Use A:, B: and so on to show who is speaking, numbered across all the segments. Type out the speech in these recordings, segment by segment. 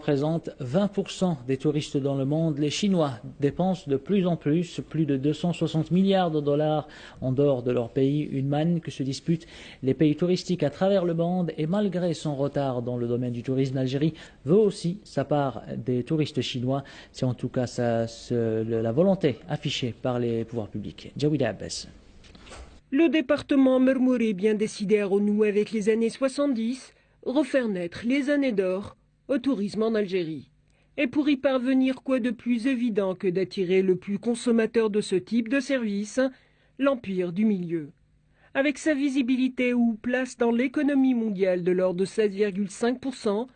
A: représentent 20% des touristes dans le monde. Les Chinois dépensent de plus en plus de 260 milliards de dollars en dehors de leur pays, une manne que se disputent les pays touristiques à travers le monde. Et malgré son retard dans le domaine du tourisme, l'Algérie veut aussi sa part des touristes chinois. C'est en tout cas la volonté affichée par les pouvoirs publics. Jawida Abbas.
B: Le département Mermouri, bien décidé à renouer avec les années 70, refaire naître les années d'or au tourisme en Algérie. Et pour y parvenir, quoi de plus évident que d'attirer le plus consommateur de ce type de service, l'Empire du Milieu. Avec sa visibilité ou place dans l'économie mondiale de l'ordre de 16,5%,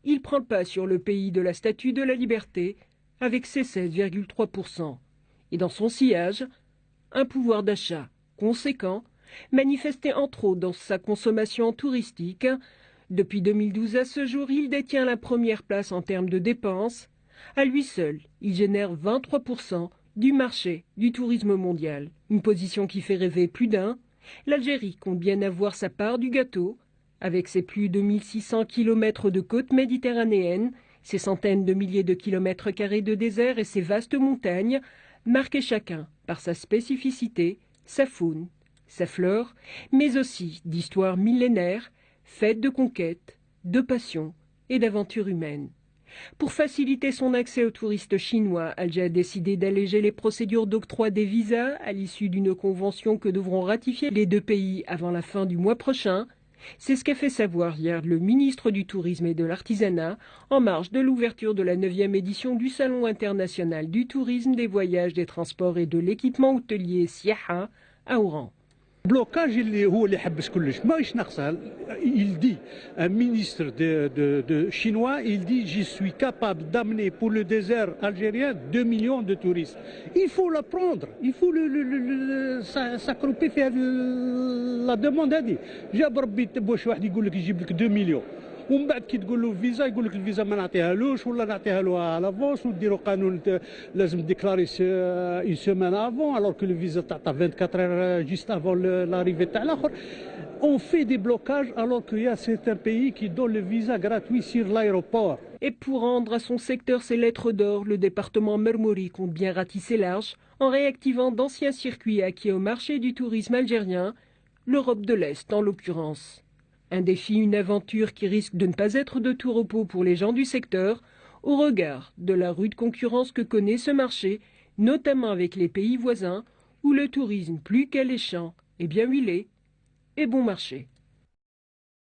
B: il prend le pas sur le pays de la Statue de la Liberté avec ses 16,3%. Et dans son sillage, un pouvoir d'achat conséquent, manifesté entre autres dans sa consommation touristique. Depuis 2012 à ce jour, il détient la première place en termes de dépenses. À lui seul, il génère 23% du marché du tourisme mondial. Une position qui fait rêver plus d'un. L'Algérie compte bien avoir sa part du gâteau. Avec ses plus de 1600 km de côtes méditerranéennes, ses centaines de milliers de kilomètres carrés de désert et ses vastes montagnes, marquées chacun par sa spécificité, sa faune, sa flore, mais aussi d'histoires millénaires, faites de conquêtes, de passion et d'aventures humaines. Pour faciliter son accès aux touristes chinois, Alger a décidé d'alléger les procédures d'octroi des visas à l'issue d'une convention que devront ratifier les deux pays avant la fin du mois prochain. C'est ce qu'a fait savoir hier le ministre du Tourisme et de l'Artisanat en marge de l'ouverture de la 9e édition du Salon international du tourisme, des voyages, des transports et de l'équipement hôtelier Siaha à Oran.
C: blocage اللي هو اللي حبس كلش ماهيش ناقصه. Il dit un ministre de chinois, il dit je suis capable d'amener pour le désert algérien 2 millions de touristes. Il faut la prendre, il faut s'accroupir faire la demande هذه. جاب ربي واش واحد يقول لك يجيب لك 2 مليون. ومن بعد كي تقول له فيزا يقول لك الفيزا ما نعطيهالوش ولا نعطيها له على لافونس ونديروا قانون لازم ديكلاري اون سيمين افون alors que le visa تعطى 24 heures juste avant l'arrivée تاع الاخر. On fait des blocages alors qu'il y a certains pays qui donnent le visa gratuit sur l'aéroport.
B: Et pour rendre à son secteur ses lettres d'or, le département Mermouri compte bien ratisser large en réactivant d'anciens circuits acquis au marché du tourisme algérien, l'Europe de l'Est en l'occurrence. Un défi, une aventure qui risque de ne pas être de tout repos pour les gens du secteur, au regard de la rude concurrence que connaît ce marché, notamment avec les pays voisins, où le tourisme plus qu'alléchant est bien huilé et bon marché.